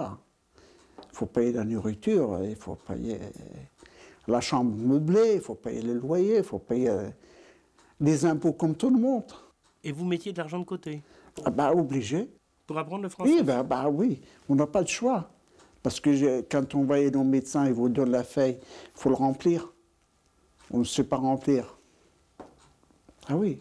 Il faut payer la nourriture, il faut payer la chambre meublée, il faut payer les loyers, il faut payer les impôts comme tout le monde. Et vous mettiez de l'argent de côté? Ah bah, obligé. Pour apprendre le français? Oui, oui, on n'a pas le choix. Parce que quand on va aller au médecin, il vous donne la feuille, il faut le remplir. On ne sait pas remplir. Ah oui.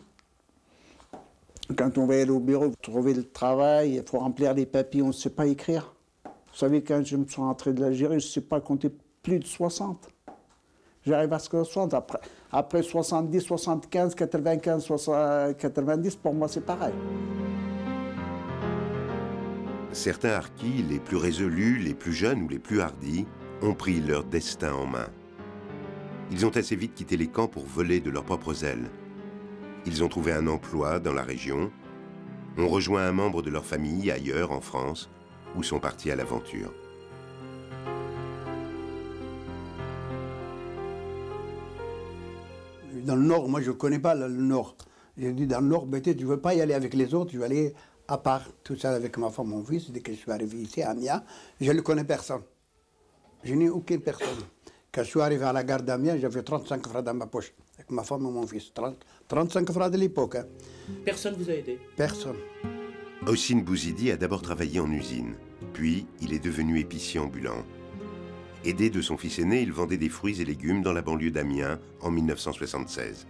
Quand on va aller au bureau, trouver le travail, il faut remplir les papiers, on ne sait pas écrire. Vous savez, quand je me suis rentré de l'Algérie, je ne sais pas compter plus de 60. J'arrive à 60. Après 70, 75, 95, 90, pour moi, c'est pareil. Certains harkis, les plus résolus, les plus jeunes ou les plus hardis, ont pris leur destin en main. Ils ont assez vite quitté les camps pour voler de leurs propres ailes. Ils ont trouvé un emploi dans la région, ont rejoint un membre de leur famille ailleurs en France, ou sont partis à l'aventure. Dans le Nord, moi je ne connais pas le Nord. J'ai dit dans le Nord, tu ne veux pas y aller avec les autres, tu veux aller à part, tout ça avec ma femme, mon fils. Dès que je suis arrivé ici à Amiens, je ne connais personne. Je n'ai aucune personne. Quand je suis arrivé à la gare d'Amiens, j'avais 35 francs dans ma poche, avec ma femme et mon fils. 35 francs de l'époque. Hein. Personne vous a aidé? Personne. Hossein Bouzidi a d'abord travaillé en usine, puis il est devenu épicier ambulant. Aidé de son fils aîné, il vendait des fruits et légumes dans la banlieue d'Amiens en 1976.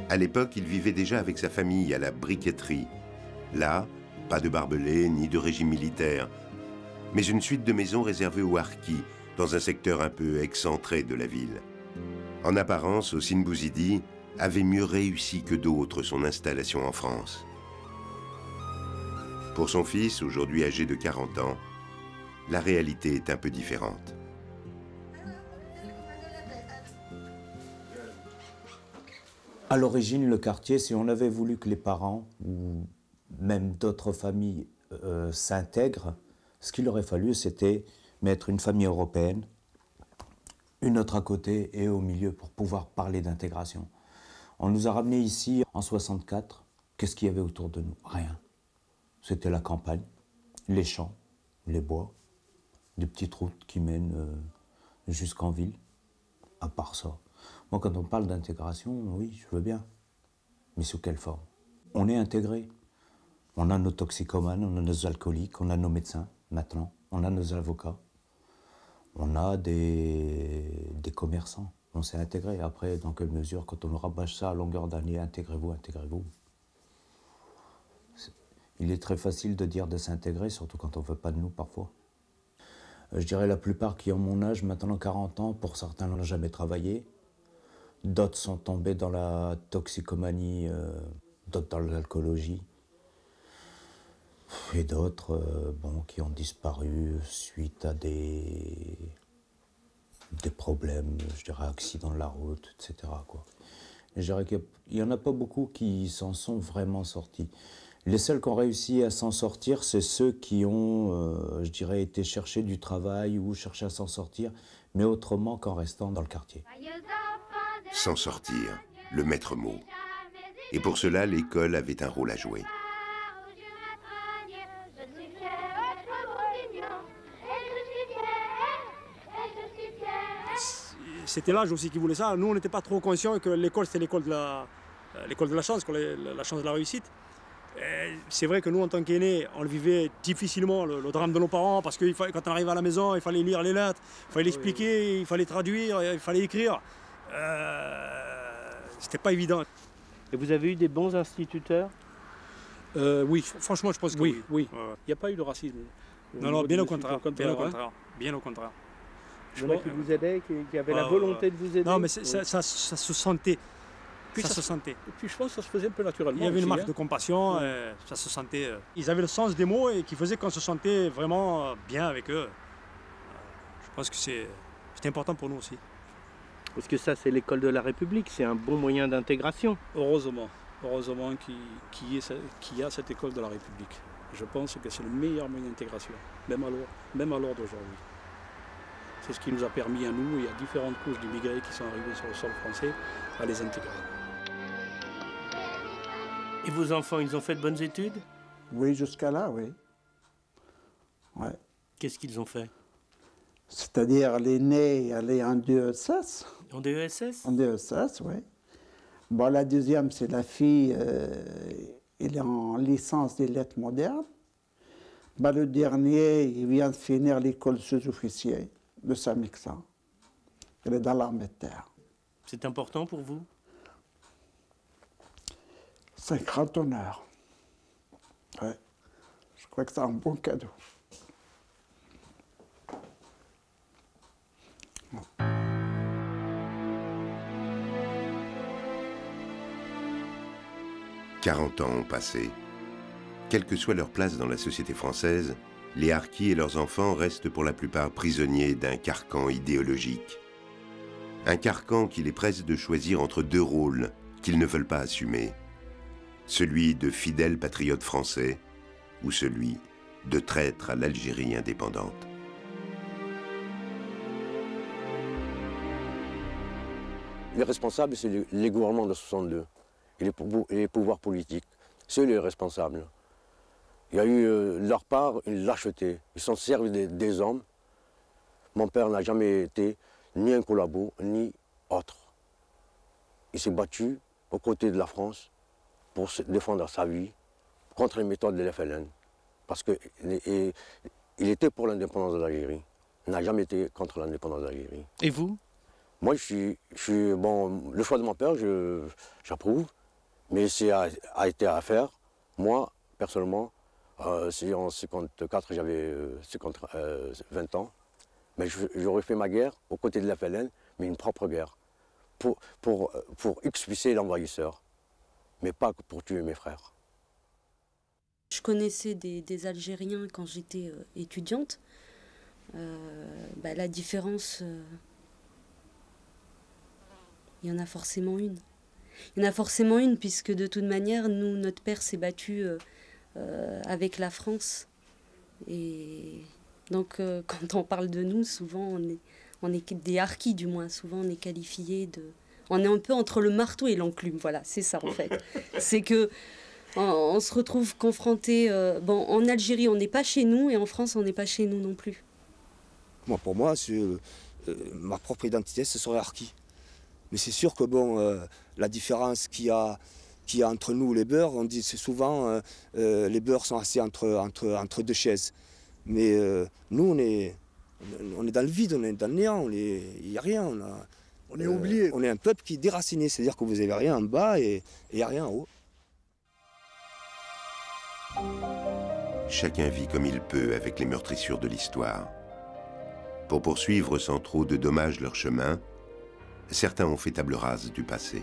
À l'époque, il vivait déjà avec sa famille à la briqueterie. Là, pas de barbelés ni de régime militaire, mais une suite de maisons réservées aux harkis, dans un secteur un peu excentré de la ville. En apparence, Hossein Bouzidi avait mieux réussi que d'autres son installation en France. Pour son fils, aujourd'hui âgé de 40 ans, la réalité est un peu différente. À l'origine, le quartier, si on avait voulu que les parents ou même d'autres familles s'intègrent, ce qu'il aurait fallu, c'était mettre une famille européenne, une autre à côté et au milieu pour pouvoir parler d'intégration. On nous a ramenés ici en 64. Qu'est-ce qu'il y avait autour de nous? Rien. C'était la campagne, les champs, les bois, des petites routes qui mènent jusqu'en ville. À part ça. Moi, quand on parle d'intégration, oui, je veux bien. Mais sous quelle forme? On est intégré. On a nos toxicomanes, on a nos alcooliques, on a nos médecins, maintenant. On a nos avocats. On a des commerçants. On s'est intégré. Après, dans quelle mesure, quand on nous rabâche ça à longueur d'année, intégrez-vous, intégrez-vous. Il est très facile de dire de s'intégrer, surtout quand on ne veut pas de nous, parfois. Je dirais la plupart qui ont mon âge, maintenant 40 ans, pour certains n'ont jamais travaillé. D'autres sont tombés dans la toxicomanie, d'autres dans l'alcoolologie. Et d'autres qui ont disparu suite à des problèmes, je dirais accidents de la route, etc. quoi. Et je dirais qu'il n'y en a pas beaucoup qui s'en sont vraiment sortis. Les seuls qui ont réussi à s'en sortir, c'est ceux qui ont, je dirais, été chercher du travail ou chercher à s'en sortir, mais autrement qu'en restant dans le quartier. S'en sortir, le maître mot. Et pour cela, l'école avait un rôle à jouer. C'était l'âge aussi qui voulait ça. Nous, on n'était pas trop conscients que l'école, c'était l'école de la chance, la chance de la réussite. C'est vrai que nous, en tant qu'aînés, on le vivait difficilement, le drame de nos parents, parce que quand on arrivait à la maison, il fallait lire les lettres, il fallait expliquer, il fallait traduire, il fallait écrire. C'était pas évident. Et vous avez eu des bons instituteurs? Oui, franchement, je pense que oui. Il n'y a pas eu de racisme? Non, bien au contraire. Bien au contraire. Il y en a qui vous aidaient, qui avaient la volonté de vous aider? Non, mais ça se sentait. Puis ça se sentait. Et puis je pense que ça se faisait un peu naturellement. Il y avait une marque de compassion, ça se sentait. Ils avaient le sens des mots et qui faisait qu'on se sentait vraiment bien avec eux. Je pense que c'est important pour nous aussi. Parce que ça, c'est l'école de la République, c'est un bon moyen d'intégration. Heureusement qu'il y a cette école de la République. Je pense que c'est le meilleur moyen d'intégration, même à l'heure d'aujourd'hui. C'est ce qui nous a permis à nous et à différentes couches d'immigrés qui sont arrivés sur le sol français à les intégrer. Et vos enfants, ils ont fait de bonnes études? Oui, jusqu'à là, oui. Qu'est-ce qu'ils ont fait? C'est-à-dire, l'aîné est allé en DESS. En DESS? En DESS, oui. Bon, la deuxième, c'est la fille, elle est en licence des lettres modernes. Bah, le dernier, il vient de finir l'école sous-officier de Saint-Mexan. Il est dans l'armée de terre. C'est important pour vous? C'est un grand honneur. Ouais. Je crois que c'est un bon cadeau. « 40 ans ont passé. Quelle que soit leur place dans la société française, les harkis et leurs enfants restent pour la plupart prisonniers d'un carcan idéologique. Un carcan qui les presse de choisir entre deux rôles qu'ils ne veulent pas assumer. Celui de fidèles patriotes français ou celui de traître à l'Algérie indépendante. Les responsables, c'est les gouvernements de 62 et les pouvoirs politiques. C'est eux les responsables. Il y a eu leur part une lâcheté. Ils sont servis des hommes. Mon père n'a jamais été ni un collabo, ni autre. Il s'est battu aux côtés de la France pour défendre sa vie contre les méthodes de l'FLN. Parce qu'il était pour l'indépendance de l'Algérie. Il n'a jamais été contre l'indépendance de l'Algérie. Et vous? Moi, bon, le choix de mon père, j'approuve, mais c'est a été à faire. Moi, personnellement, si en 54, j'avais 20 ans, mais j'aurais fait ma guerre aux côtés de la FLN, mais une propre guerre, pour expulser l'envahisseur, mais pas pour tuer mes frères. Je connaissais des Algériens quand j'étais étudiante. La différence, il y en a forcément une. Il y en a forcément une, puisque de toute manière, nous, notre père s'est battu avec la France. Et donc, quand on parle de nous, souvent, on est des harkis, du moins. Souvent, on est qualifiés de... On est un peu entre le marteau et l'enclume, voilà, c'est ça, en fait. C'est que on se retrouve confrontés... bon, en Algérie, on n'est pas chez nous, et en France, on n'est pas chez nous non plus. Moi, pour moi, ma propre identité, ce serait harki. Mais c'est sûr que bon, la différence qu'il y a entre nous les beurs, on dit c'est souvent les beurs sont assis entre deux chaises. Mais nous, on est dans le vide, on est dans le néant, il n'y a rien. On est oublié. On est un peuple qui est déraciné, c'est-à-dire que vous n'avez rien en bas et il n'y a rien en haut. Chacun vit comme il peut avec les meurtrissures de l'histoire. Pour poursuivre sans trop de dommages leur chemin, certains ont fait table rase du passé.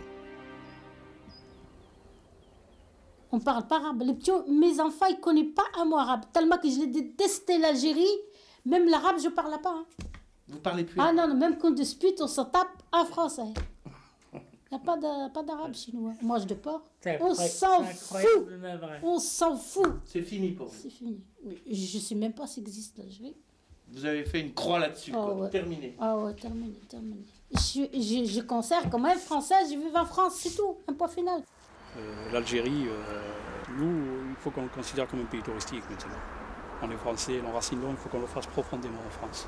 On ne parle pas arabe. Mes enfants, ils ne connaissent pas un mot arabe. Tellement que je détestais l'Algérie. Même l'arabe, je ne parle pas. Hein. Vous parlez plus? Ah non, même quand on dispute, on s'en tape en français. Il n'y a pas d'arabe chez nous. Hein. Mange de porc. On s'en fout. On s'en fout. C'est fini pour vous? C'est fini. Je ne sais même pas s'il existe l'Algérie. Vous avez fait une croix là-dessus, quoi. Ouais. Terminé. Ah ouais, terminé. Je considère comme un Français, je vis en France, c'est tout. Un point final. L'Algérie, nous, il faut qu'on le considère comme un pays touristique maintenant. On est français, l'enracinement, il faut qu'on le fasse profondément en France.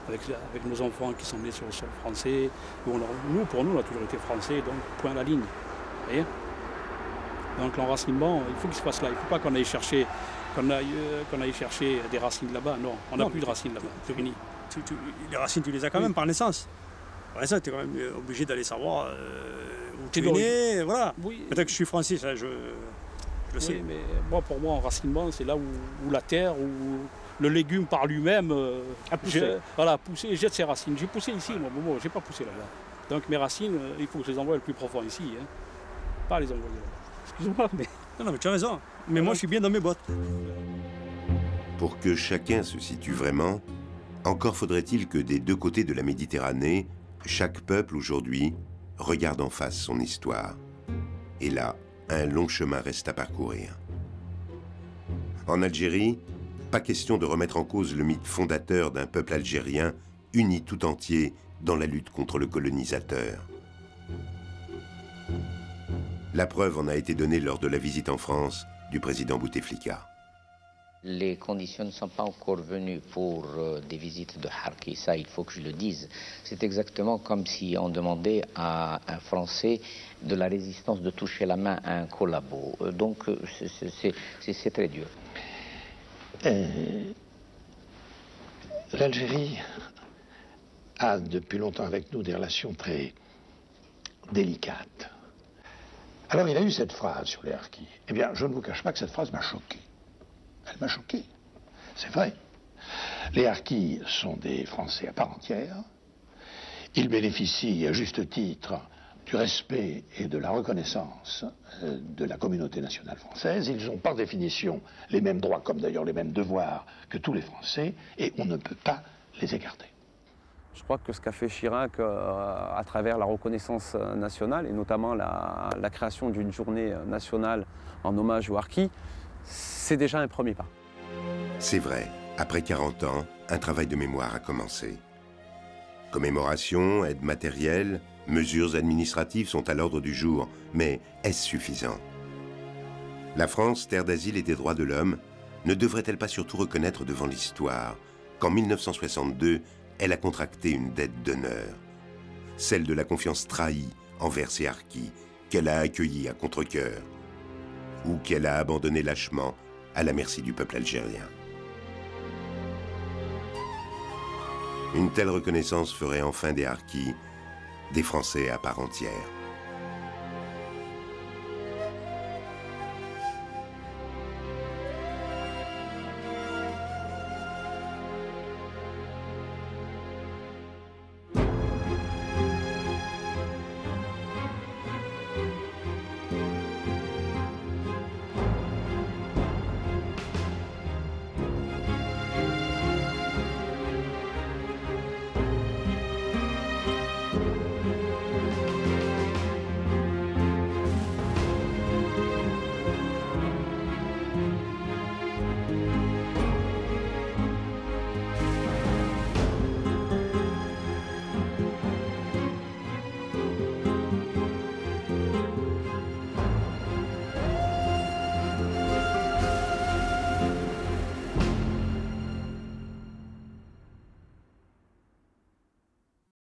Avec nos enfants qui sont nés sur le sol français. Nous, pour nous, on a toujours été français, donc point à la ligne. Vous voyez? Donc l'enracinement, il faut qu'il se fasse là. Il ne faut pas qu'on aille chercher des racines là-bas. Non, on n'a plus de racines là-bas. C'est fini. Les racines, tu les as quand même par naissance. Par naissance, tu es quand même obligé d'aller savoir où tu es né. Voilà. Oui. Peut-être que je suis français, ça, je le sais. Mais pour moi, enracinement, c'est là où la terre, où le légume par lui-même a poussé. Poussé, jette ses racines. J'ai poussé ici, moi, je n'ai pas poussé là-bas. Donc mes racines, il faut que je les envoie le plus profond ici. Hein. Pas les envoyer là. Excuse-moi, mais... Non, mais tu as raison. Mais moi, je suis bien dans mes bottes. Pour que chacun se situe vraiment, encore faudrait-il que des deux côtés de la Méditerranée, chaque peuple aujourd'hui regarde en face son histoire. Et là, un long chemin reste à parcourir. En Algérie, pas question de remettre en cause le mythe fondateur d'un peuple algérien uni tout entier dans la lutte contre le colonisateur. La preuve en a été donnée lors de la visite en France du président Bouteflika. Les conditions ne sont pas encore venues pour des visites de Harki, ça il faut que je le dise. C'est exactement comme si on demandait à un Français de la résistance de toucher la main à un collabo. Donc c'est très dur. L'Algérie a depuis longtemps avec nous des relations très délicates. Alors il a eu cette phrase sur les harkis. Eh bien, je ne vous cache pas que cette phrase m'a choqué. Elle m'a choqué. C'est vrai. Les harkis sont des Français à part entière. Ils bénéficient à juste titre du respect et de la reconnaissance de la communauté nationale française. Ils ont par définition les mêmes droits, comme d'ailleurs les mêmes devoirs que tous les Français, et on ne peut pas les écarter. Je crois que ce qu'a fait Chirac à travers la reconnaissance nationale, et notamment la création d'une journée nationale en hommage aux harkis, c'est déjà un premier pas. C'est vrai, après 40 ans, un travail de mémoire a commencé. Commémoration, aide matérielle, mesures administratives sont à l'ordre du jour, mais est-ce suffisant? La France, terre d'asile et des droits de l'homme, ne devrait-elle pas surtout reconnaître devant l'histoire qu'en 1962, elle a contracté une dette d'honneur, celle de la confiance trahie envers ses harkis, qu'elle a accueillis à contre-cœur, ou qu'elle a abandonné lâchement à la merci du peuple algérien. Une telle reconnaissance ferait enfin des harkis des Français à part entière.